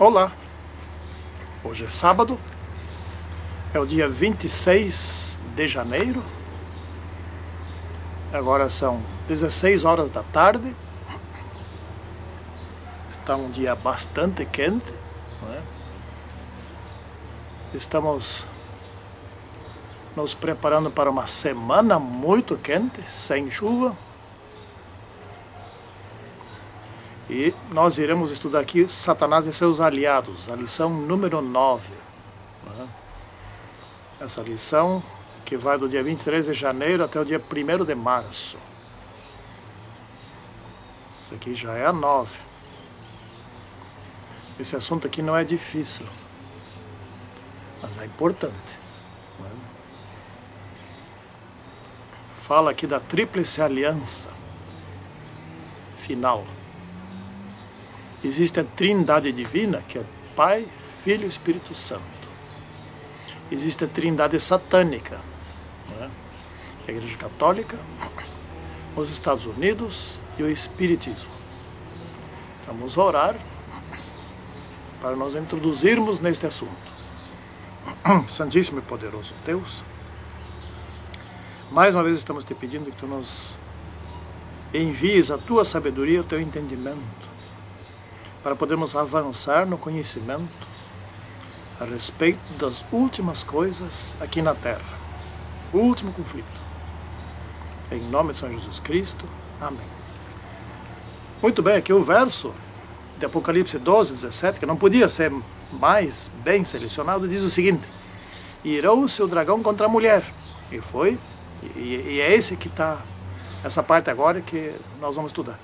Olá, hoje é sábado, é o dia 26 de janeiro, agora são 16 horas da tarde, está um dia bastante quente, não é? Estamos nos preparando para uma semana muito quente, sem chuva. E nós iremos estudar aqui Satanás e seus aliados, a lição número 9. Essa lição que vai do dia 23 de janeiro até o dia 1º de março. Isso aqui já é a 9. Esse assunto aqui não é difícil, mas é importante. Fala aqui da tríplice aliança final. Existe a trindade divina, que é Pai, Filho e Espírito Santo. Existe a trindade satânica, né? A Igreja Católica, os Estados Unidos e o Espiritismo. Vamos orar para nos introduzirmos neste assunto. Santíssimo e poderoso Deus, mais uma vez estamos te pedindo que tu nos envies a tua sabedoria e o teu entendimento, para podermos avançar no conhecimento a respeito das últimas coisas aqui na Terra. O último conflito. Em nome de São Jesus Cristo. Amém. Muito bem, aqui o verso de Apocalipse 12, 17, que não podia ser mais bem selecionado, diz o seguinte: irou-se o dragão contra a mulher. E foi, e é esse que está, essa parte agora que nós vamos estudar.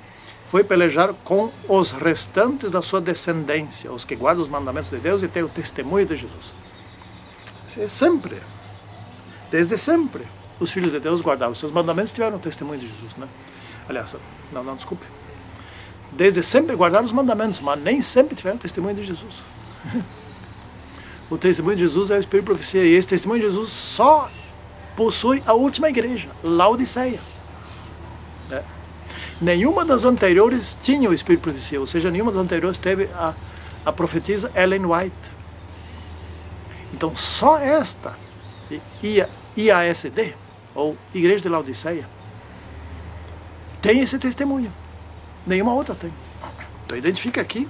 Foi pelejar com os restantes da sua descendência, os que guardam os mandamentos de Deus e têm o testemunho de Jesus. Sempre, desde sempre, os filhos de Deus guardavam os seus mandamentos e tiveram o testemunho de Jesus, né? Aliás, não, desculpe. Desde sempre guardaram os mandamentos, mas nem sempre tiveram o testemunho de Jesus. O testemunho de Jesus é o Espírito de Profecia, e esse testemunho de Jesus só possui a última igreja, Laodiceia, né? Nenhuma das anteriores tinha o Espírito de Profecia, ou seja, nenhuma das anteriores teve a profetisa Ellen White. Então, só esta IASD, ou Igreja de Laodiceia, tem esse testemunho. Nenhuma outra tem. Então, identifica aqui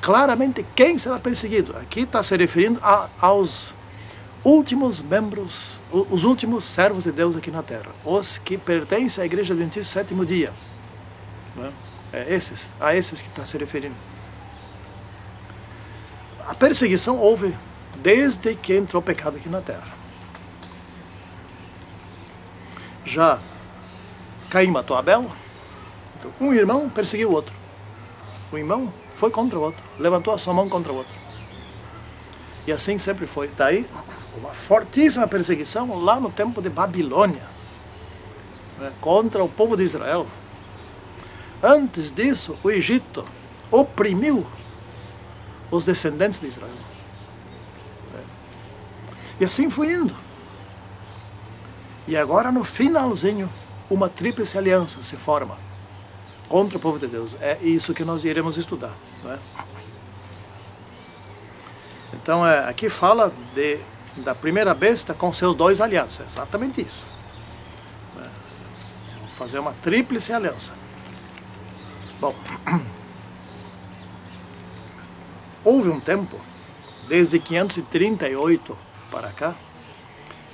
claramente quem será perseguido. Aqui está se referindo aos últimos membros, os últimos servos de Deus aqui na Terra, os que pertencem à Igreja Adventista do Sétimo Dia. É a esses que está se referindo. A perseguição houve desde que entrou o pecado aqui na Terra. Já Caim matou Abel, então, um irmão perseguiu o outro. O irmão foi contra o outro, levantou a sua mão contra o outro. E assim sempre foi. Daí, uma fortíssima perseguição lá no tempo de Babilônia, né, contra o povo de Israel. Antes disso, o Egito oprimiu os descendentes de Israel. E assim foi indo. E agora, no finalzinho, uma tríplice aliança se forma contra o povo de Deus. É isso que nós iremos estudar, não é? Então, aqui fala da primeira besta com seus dois aliados. É exatamente isso. Vamos fazer uma tríplice aliança. Bom, houve um tempo, desde 538 para cá,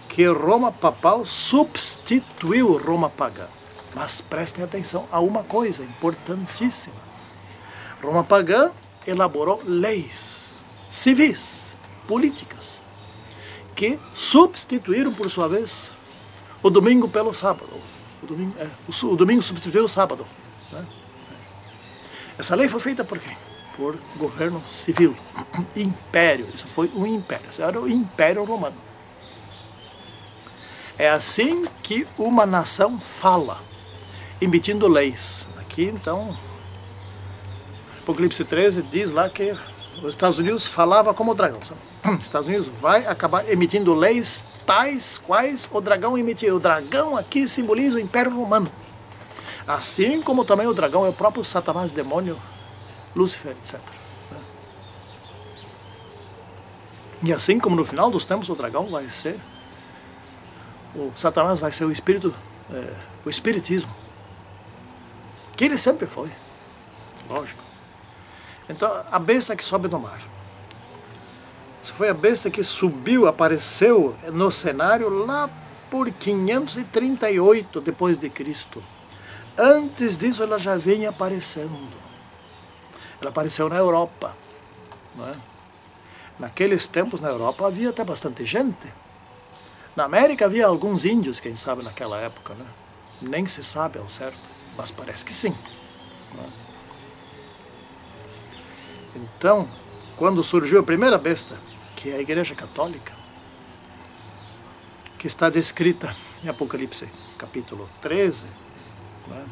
que Roma papal substituiu Roma pagã. Mas prestem atenção a uma coisa importantíssima. Roma pagã elaborou leis civis, políticas, que substituíram, por sua vez, o domingo pelo sábado. O domingo substituiu o sábado, né? Essa lei foi feita por quem? Por governo civil, império. Isso foi um império, isso era o Império Romano. É assim que uma nação fala, emitindo leis. Aqui, então, Apocalipse 13 diz lá que os Estados Unidos falava como o dragão. Os Estados Unidos vai acabar emitindo leis tais quais o dragão emitia. O dragão aqui simboliza o Império Romano. Assim como também o dragão é o próprio Satanás, demônio, Lúcifer, etc. E assim como no final dos tempos o dragão vai ser, o Satanás vai ser o espírito, o espiritismo, que ele sempre foi, lógico. Então a besta que sobe do mar, essa foi a besta que subiu, apareceu no cenário lá por 538 depois de Cristo. Antes disso ela já vinha aparecendo. Ela apareceu na Europa, não é? Naqueles tempos na Europa havia até bastante gente. Na América havia alguns índios, quem sabe naquela época, né? Nem se sabe ao certo, mas parece que sim, não é? Então, quando surgiu a primeira besta, que é a Igreja Católica, que está descrita em Apocalipse, capítulo 13, né?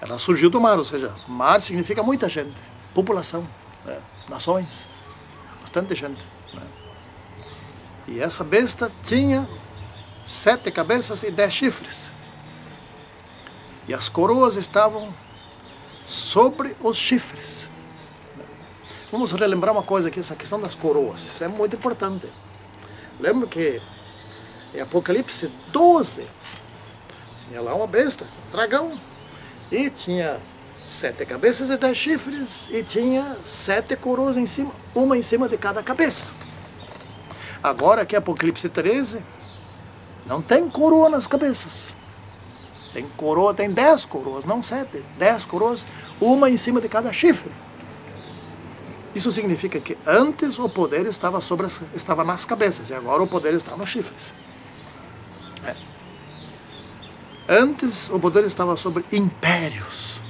Ela surgiu do mar, ou seja, mar significa muita gente, população, né? Nações, bastante gente, né? E essa besta tinha 7 cabeças e 10 chifres. E as coroas estavam sobre os chifres. Vamos relembrar uma coisa aqui, essa questão das coroas, isso é muito importante. Lembro que em Apocalipse 12, tinha lá uma besta, um dragão, e tinha 7 cabeças e 10 chifres, e tinha 7 coroas em cima, uma em cima de cada cabeça. Agora aqui Apocalipse 13, não tem coroa nas cabeças. Tem coroa, tem 10 coroas, não 7, 10 coroas, uma em cima de cada chifre. Isso significa que antes o poder estava nas cabeças, e agora o poder está nos chifres. Antes o poder estava sobre impérios.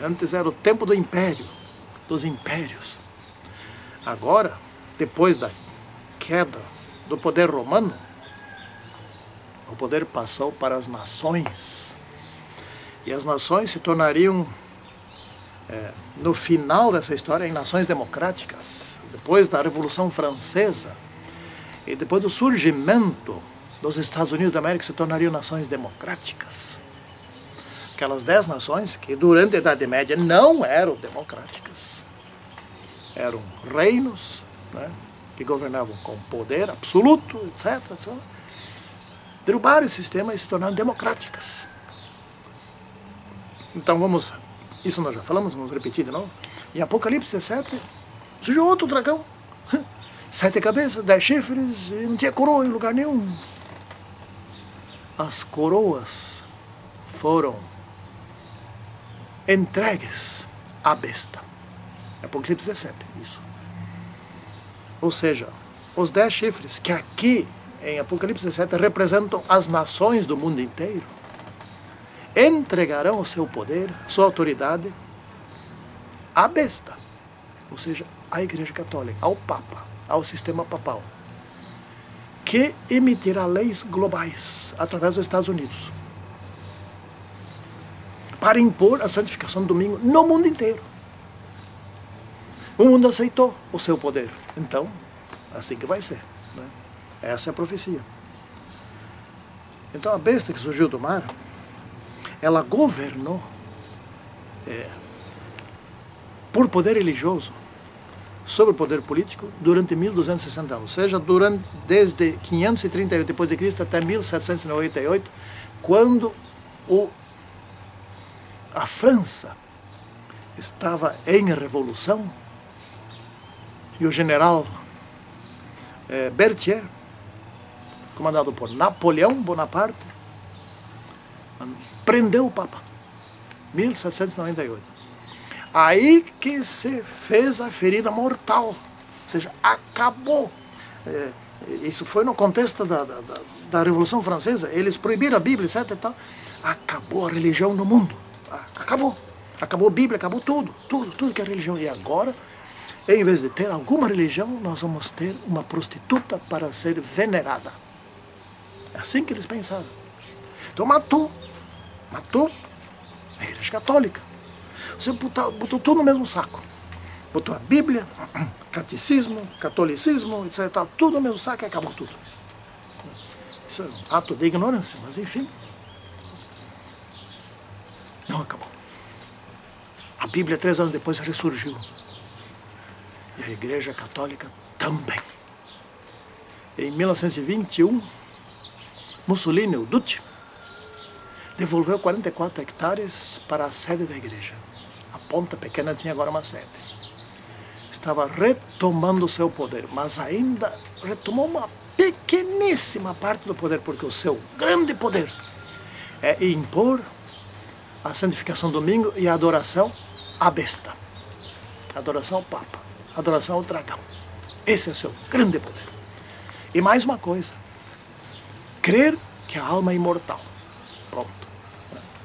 Antes era o tempo do império, dos impérios. Agora, depois da queda do poder romano, o poder passou para as nações. E as nações se tornariam, no final dessa história, em nações democráticas. Depois da Revolução Francesa e depois do surgimento dos Estados Unidos da América, se tornariam nações democráticas. Aquelas 10 nações que durante a Idade Média não eram democráticas. Eram reinos, né, que governavam com poder absoluto, etc. Derrubaram esse sistema e se tornaram democráticas. Então vamos, isso nós já falamos, vamos repetir de novo. Em Apocalipse 7, surgiu outro dragão. 7 cabeças, 10 chifres, e não tinha coroa em lugar nenhum. As coroas foram entregues à besta. Apocalipse 17, isso. Ou seja, os 10 chifres, que aqui em Apocalipse 17 representam as nações do mundo inteiro, entregarão o seu poder, sua autoridade à besta, ou seja, à Igreja Católica, ao Papa, ao sistema papal, que emitirá leis globais através dos Estados Unidos para impor a santificação do domingo no mundo inteiro. O mundo aceitou o seu poder, então, assim que vai ser, né? Essa é a profecia. Então a besta que surgiu do mar, ela governou por poder religioso sobre o poder político durante 1260 anos, ou seja, desde 538 depois de Cristo até 1798, quando a França estava em revolução e o general Berthier, comandado por Napoleão Bonaparte, prendeu o Papa, 1798. Aí que se fez a ferida mortal, ou seja, acabou. Isso foi no contexto da Revolução Francesa, eles proibiram a Bíblia, etc. E tal. Acabou a religião no mundo, acabou. Acabou a Bíblia, acabou tudo que é religião. E agora, em vez de ter alguma religião, nós vamos ter uma prostituta para ser venerada. É assim que eles pensaram. Então matou a Igreja Católica. Você botou tudo no mesmo saco. Botou a Bíblia, catecismo, catolicismo, etc. Tudo no mesmo saco e acabou tudo. Isso é um ato de ignorância, mas enfim. Não acabou. A Bíblia, 3 anos depois, ressurgiu. E a Igreja Católica também. Em 1921, Mussolini, o Duce, devolveu 44 hectares para a sede da igreja. A Ponta Pequena tinha agora uma sede. Estava retomando o seu poder, mas ainda retomou uma pequeníssima parte do poder, porque o seu grande poder é impor a santificação do domingo e a adoração à besta, a adoração ao Papa, a adoração ao dragão. Esse é o seu grande poder. E mais uma coisa, crer que a alma é imortal. Pronto.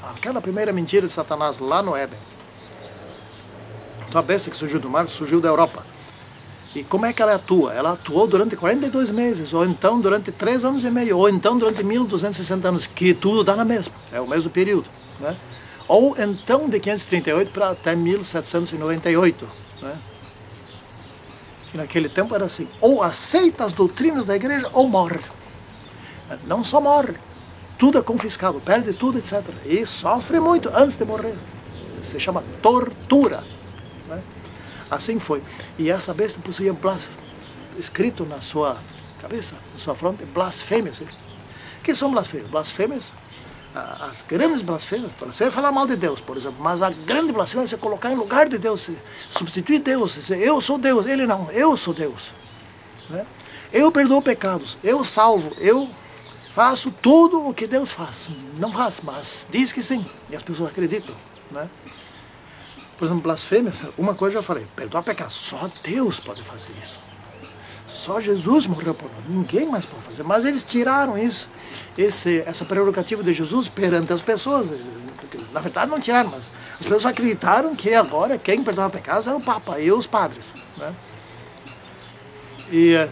Aquela primeira mentira de Satanás lá no Éden. Então a besta que surgiu do mar surgiu da Europa. E como é que ela atua? Ela atuou durante 42 meses, ou então durante 3 anos e meio, ou então durante 1260 anos, que tudo dá na mesma, é o mesmo período, né? Ou então de 538 para até 1798, né? E naquele tempo era assim, ou aceita as doutrinas da igreja ou morre. Não só morre, tudo é confiscado, perde tudo, etc. E sofre muito antes de morrer. Se chama tortura, né? Assim foi. E essa besta possuía escrito na sua cabeça, na sua fronte, blasfêmias. O que são blasfêmias? Blasfêmias, as grandes blasfêmias, você vai falar mal de Deus, por exemplo, mas a grande blasfêmia é você colocar em lugar de Deus, substituir Deus, dizer, eu sou Deus, ele não, eu sou Deus, né? Eu perdoo pecados, eu salvo, eu faço tudo o que Deus faz. Não faz, mas diz que sim, e as pessoas acreditam, né? Por exemplo, blasfêmias, uma coisa eu já falei, perdoar pecados, só Deus pode fazer isso. Só Jesus morreu por nós, ninguém mais pode fazer. Mas eles tiraram isso, essa prerrogativa de Jesus perante as pessoas. Na verdade não tiraram, mas as pessoas acreditaram que agora quem perdoava pecados era o Papa e os padres, né? E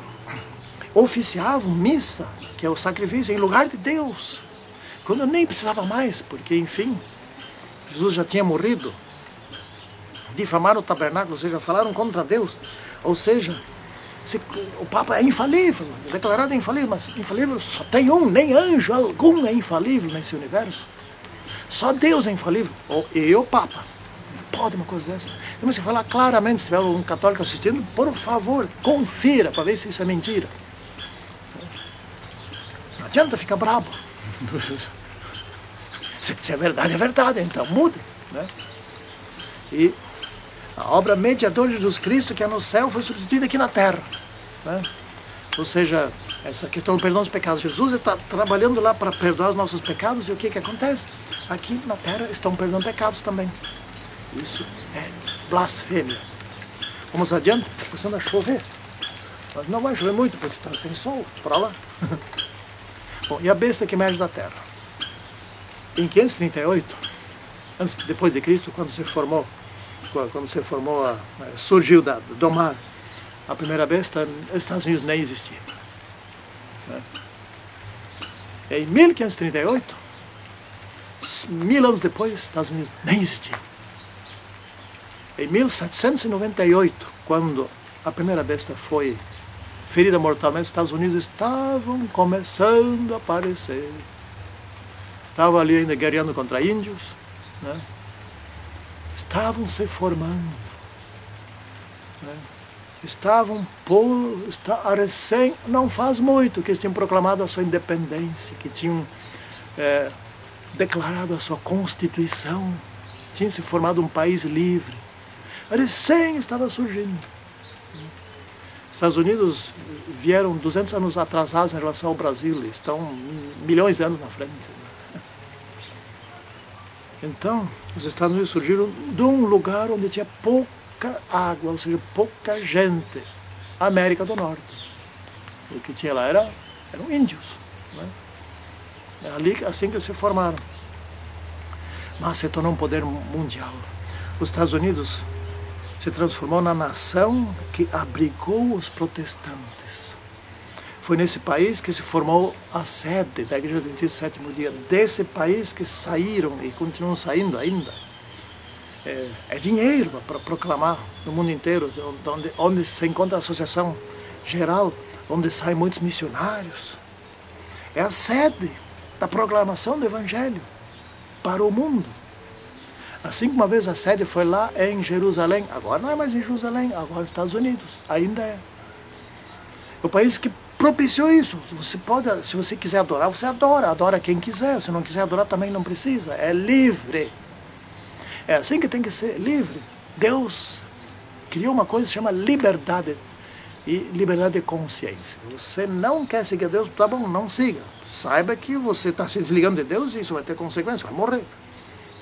oficiavam missa, que é o sacrifício, em lugar de Deus, quando nem precisava mais, porque enfim, Jesus já tinha morrido. Difamaram o tabernáculo, ou seja, falaram contra Deus, ou seja, o Papa é infalível, é declarado infalível, mas infalível só tem um, nem anjo algum é infalível nesse universo. Só Deus é infalível, e o Papa. Não pode uma coisa dessa. Temos que falar claramente, se tiver um católico assistindo, por favor, confira para ver se isso é mentira. Não adianta ficar bravo. Se é verdade, então mude, né? E a obra mediadora de Jesus Cristo, que é no céu, foi substituída aqui na terra, né? Ou seja, essa questão do perdão dos pecados, Jesus está trabalhando lá para perdoar os nossos pecados, e o que acontece? Aqui na terra estão perdendo pecados também. Isso é blasfêmia. Vamos adiante, está começando a chover. Mas não vai chover muito, porque tem sol para lá. Bom, e a besta que emerge da terra? Em 538, depois de Cristo, quando se formou, surgiu do mar a primeira besta, os Estados Unidos nem existia, né? Em 1538, 1000 anos depois, os Estados Unidos nem existia. Em 1798, quando a primeira besta foi ferida mortalmente, os Estados Unidos estavam começando a aparecer. Estavam ali ainda guerreando contra índios, né? Estavam se formando, né? Não faz muito que eles tinham proclamado a sua independência, que tinham declarado a sua Constituição, tinha se formado um país livre. Recém estava surgindo. Os Estados Unidos vieram 200 anos atrasados em relação ao Brasil, estão milhões de anos na frente. Então, os Estados Unidos surgiram de um lugar onde tinha pouca água, ou seja, pouca gente. A América do Norte. O que tinha lá eram índios, né? É ali, assim que eles se formaram. Mas se tornou um poder mundial. Os Estados Unidos se transformou na nação que abrigou os protestantes. Foi nesse país que se formou a sede da Igreja do 27º Dia. Desse país que saíram e continuam saindo ainda. É dinheiro para proclamar no mundo inteiro, onde se encontra a associação geral, onde saem muitos missionários. É a sede da proclamação do Evangelho para o mundo. Assim como uma vez a sede foi lá em Jerusalém, agora não é mais em Jerusalém, agora nos Estados Unidos, ainda é. O país que propiciou isso. Você pode, se você quiser adorar, você adora. Adora quem quiser. Se não quiser adorar, também não precisa. É livre. É assim que tem que ser, livre. Deus criou uma coisa que se chama liberdade. E liberdade de consciência. Você não quer seguir Deus, tá bom, não siga. Saiba que você está se desligando de Deus e isso vai ter consequências, vai morrer.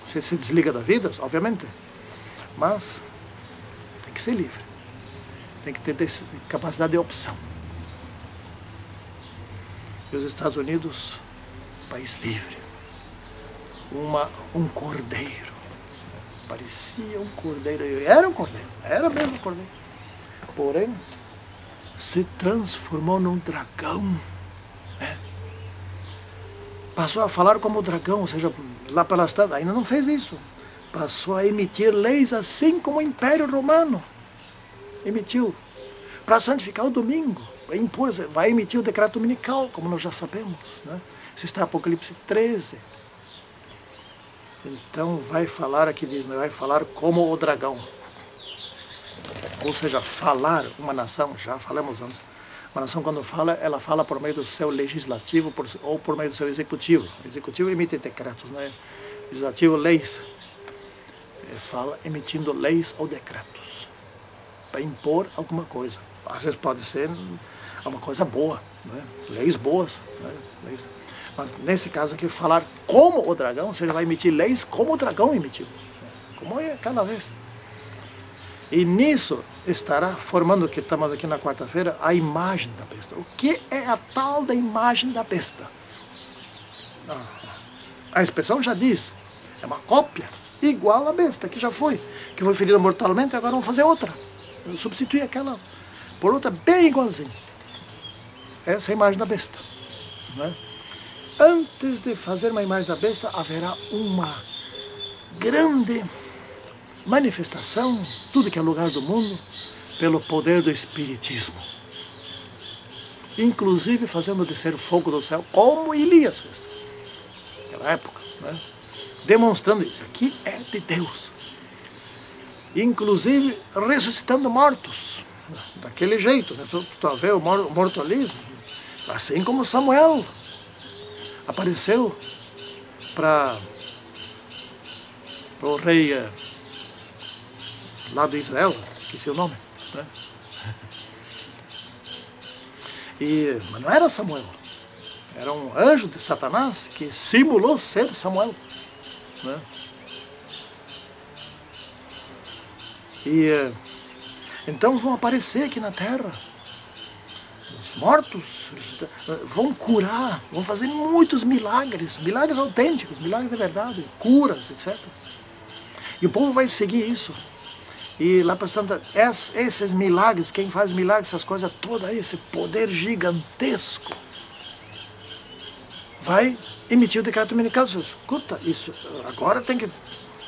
Você se desliga da vida, obviamente. Mas tem que ser livre. Tem que ter capacidade de opção. E os Estados Unidos, país livre. Um cordeiro. Parecia um cordeiro. Era um cordeiro. Era mesmo um cordeiro. Porém, se transformou num dragão. Né? Passou a falar como dragão, ou seja, lá pelas tantas, ainda não fez isso. Passou a emitir leis assim como o Império Romano emitiu, para santificar o domingo. Vai emitir o decreto dominical, como nós já sabemos. Né? Isso está em Apocalipse 13. Então vai falar, aqui diz, vai falar como o dragão. Ou seja, falar uma nação, já falamos antes, uma nação quando fala, ela fala por meio do seu legislativo ou por meio do seu executivo. O executivo emite decretos, né? O legislativo, leis. Fala emitindo leis ou decretos para impor alguma coisa. Às vezes pode ser uma coisa boa, né? Leis boas. Né? Leis. Mas nesse caso aqui, falar como o dragão, você vai emitir leis como o dragão emitiu. Como é cada vez. E nisso estará formando, que estamos aqui na quarta-feira, a imagem da besta. O que é a tal da imagem da besta? A expressão já diz, é uma cópia igual à besta, que já foi, que foi ferida mortalmente, agora vamos fazer outra. Substituir aquela por outra bem igualzinha. Essa é a imagem da besta. Né? Antes de fazer uma imagem da besta, haverá uma grande manifestação, tudo que é lugar do mundo, pelo poder do Espiritismo. Inclusive fazendo descer o fogo do céu, como Elias fez. Naquela época, né? Demonstrando isso. Aqui é de Deus. Inclusive ressuscitando mortos. Daquele jeito. Né? Tu vê o morto ali, assim como Samuel apareceu para o rei lá do Israel, esqueci o nome, né? Mas não era Samuel, era um anjo de Satanás que simulou ser Samuel, né? Então vão aparecer aqui na terra os mortos, vão curar, vão fazer muitos milagres, milagres autênticos, milagres de verdade, curas, etc. E o povo vai seguir isso. E lá para tanto, esses milagres, quem faz milagres, essas coisas todas, esse poder gigantesco, vai emitir o decreto dominical. Escuta, isso agora tem que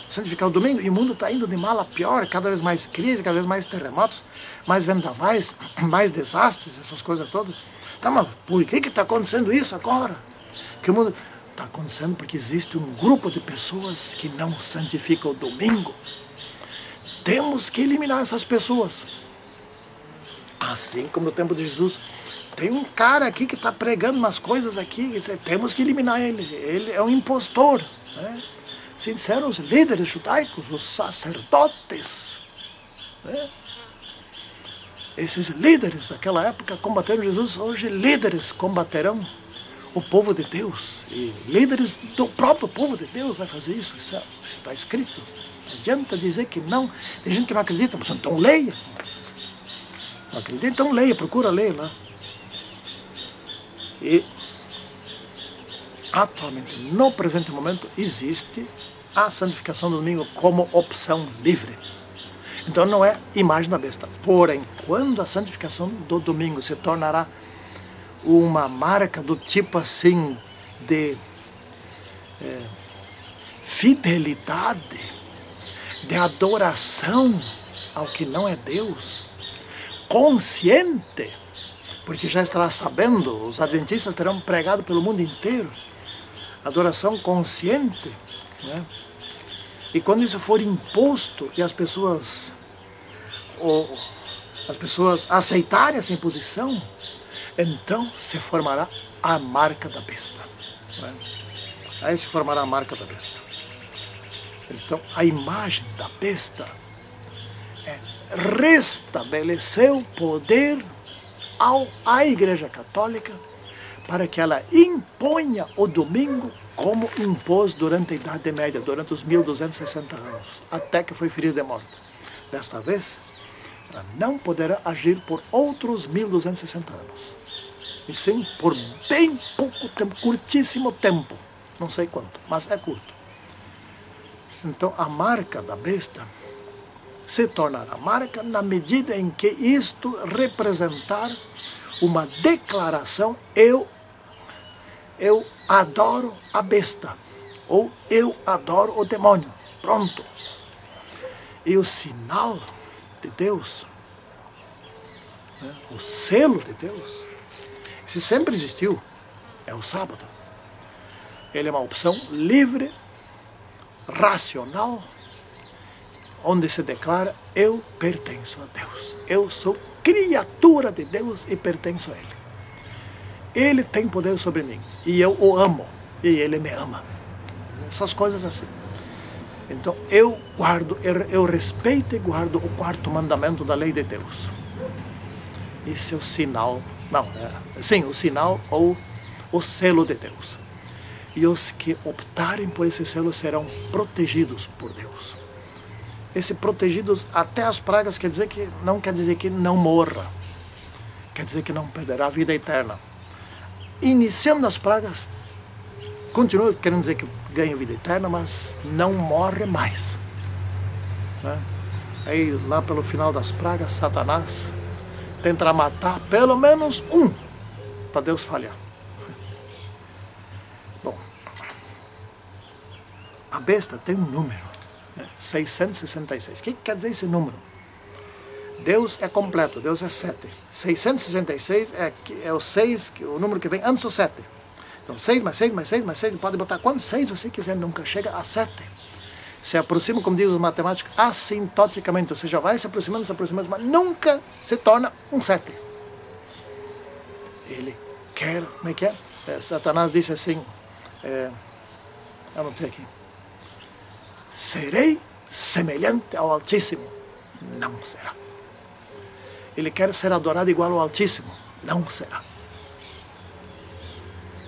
santificar o domingo, e o mundo está indo de mal a pior, cada vez mais crise, cada vez mais terremotos, mais vendavais, mais desastres, essas coisas todas. Tá, mas por que está acontecendo isso agora? Que o mundo está acontecendo porque existe um grupo de pessoas que não santificam o domingo. Temos que eliminar essas pessoas. Assim como no tempo de Jesus, tem um cara aqui que está pregando umas coisas aqui, temos que eliminar ele. Ele é um impostor. Né? Assim disseram os líderes judaicos, os sacerdotes. Né? Esses líderes daquela época combateram Jesus, hoje líderes combaterão o povo de Deus. E líderes do próprio povo de Deus vai fazer isso. Isso está escrito. Não adianta dizer que não. Tem gente que não acredita, mas então leia. Não acredita, então leia, procura ler lá. E atualmente, no presente momento, existe a santificação do domingo como opção livre. Então não é imagem da besta. Porém, quando a santificação do domingo se tornará uma marca do tipo assim de fidelidade, de adoração ao que não é Deus, consciente, porque já estará sabendo, os adventistas terão pregado pelo mundo inteiro, adoração consciente, né? E quando isso for imposto e as pessoas aceitarem essa imposição, então se formará a marca da besta. Né? Aí se formará a marca da besta. Então, a imagem da besta é restabelecer o poder à Igreja Católica para que ela imponha o domingo como impôs durante a Idade Média, durante os 1260 anos, até que foi ferido de morte. Desta vez, ela não poderá agir por outros 1260 anos, e sim por bem pouco tempo, curtíssimo tempo, não sei quanto, mas é curto. Então, a marca da besta se tornará marca na medida em que isto representar uma declaração: eu adoro a besta, ou eu adoro o demônio. Pronto. E o sinal de Deus, né, o selo de Deus, se sempre existiu, é o sábado. Ele é uma opção livre, racional, onde se declara: eu pertenço a Deus, eu sou criatura de Deus e pertenço a Ele. Ele tem poder sobre mim e eu o amo e Ele me ama. Essas coisas assim. Então eu respeito e guardo o quarto mandamento da lei de Deus. Esse é o sinal, sim, o sinal ou o selo de Deus. E os que optarem por esse selo serão protegidos por Deus. Esse protegidos até as pragas não quer dizer que não morra. Quer dizer que não perderá a vida eterna. Iniciando as pragas, continua querendo dizer que ganha vida eterna, mas não morre mais. Né? Aí lá pelo final das pragas, Satanás tentará matar pelo menos um, para Deus falhar. Bom, a besta tem um número, né? 666. O que quer dizer esse número? Deus é completo, Deus é 7. 666 é o 6, o número que vem antes do 7. Então 6 mais 6 mais 6 mais 6, pode botar quantos 6 você quiser, nunca chega a 7. Se aproxima, como diz os matemáticos, assintoticamente, ou seja, vai se aproximando, mas nunca se torna um 7. Ele quer, como é que é? Satanás disse assim, eu não tenho aqui: serei semelhante ao Altíssimo. Não será. Ele quer ser adorado igual ao Altíssimo. Não será.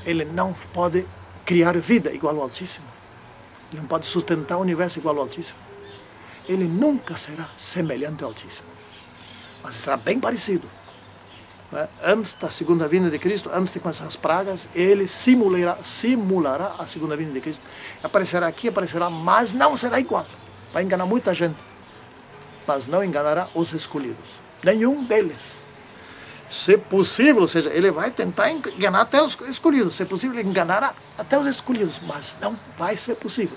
Ele não pode criar vida igual ao Altíssimo. Ele não pode sustentar o universo igual ao Altíssimo. Ele nunca será semelhante ao Altíssimo. Mas será bem parecido. Né? Antes da segunda vinda de Cristo, antes de começar as pragas, ele simulará a segunda vinda de Cristo. Aparecerá aqui, aparecerá, mas não será igual. Vai enganar muita gente. Mas não enganará os escolhidos. Nenhum deles. Se possível, ou seja, ele vai tentar enganar até os escolhidos. Se possível, ele enganará até os escolhidos, mas não vai ser possível.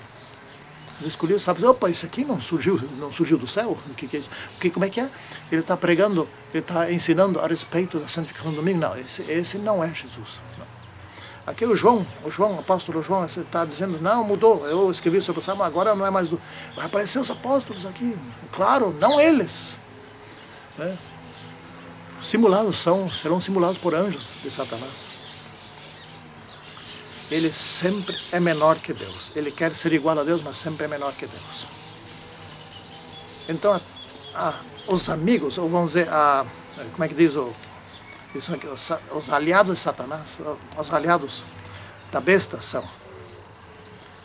Os escolhidos sabem: opa, isso aqui não surgiu do céu. Como é que é? Ele está pregando, ele está ensinando a respeito da santificação do domingo. Não, esse não é Jesus. Não. Aqui o apóstolo João, está dizendo: não, mudou. Eu escrevi sobre o sábado, agora não é mais do... Vai aparecer os apóstolos aqui. Claro, não eles. Né? Serão simulados por anjos de Satanás. Ele sempre é menor que Deus. Ele quer ser igual a Deus, mas sempre é menor que Deus. Então, os amigos, ou vamos dizer, como é que diz os aliados de Satanás, os aliados da besta são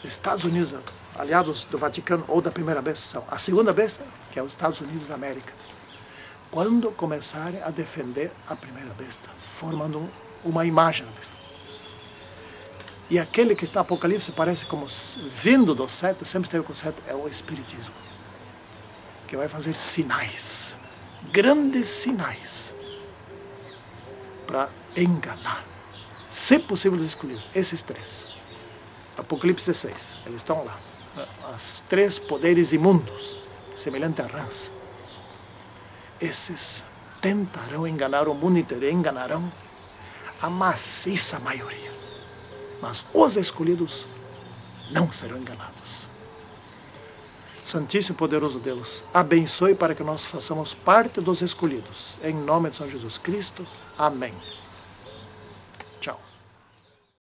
Estados Unidos, aliados do Vaticano ou da primeira besta são a segunda besta, que é os Estados Unidos da América. Quando começarem a defender a primeira besta, formando uma imagem da besta. E aquele que está no Apocalipse parece como vindo do 7, sempre esteve com o 7, é o Espiritismo. Que vai fazer sinais, grandes sinais, para enganar, se possível, os escolhidos. Esses 3. Apocalipse 16, eles estão lá. Os 3 poderes imundos, semelhante a rãs. Esses tentarão enganar o mundo inteiro, enganarão a maciça maioria. Mas os escolhidos não serão enganados. Santíssimo e poderoso Deus, abençoe para que nós façamos parte dos escolhidos. Em nome de São Jesus Cristo. Amém.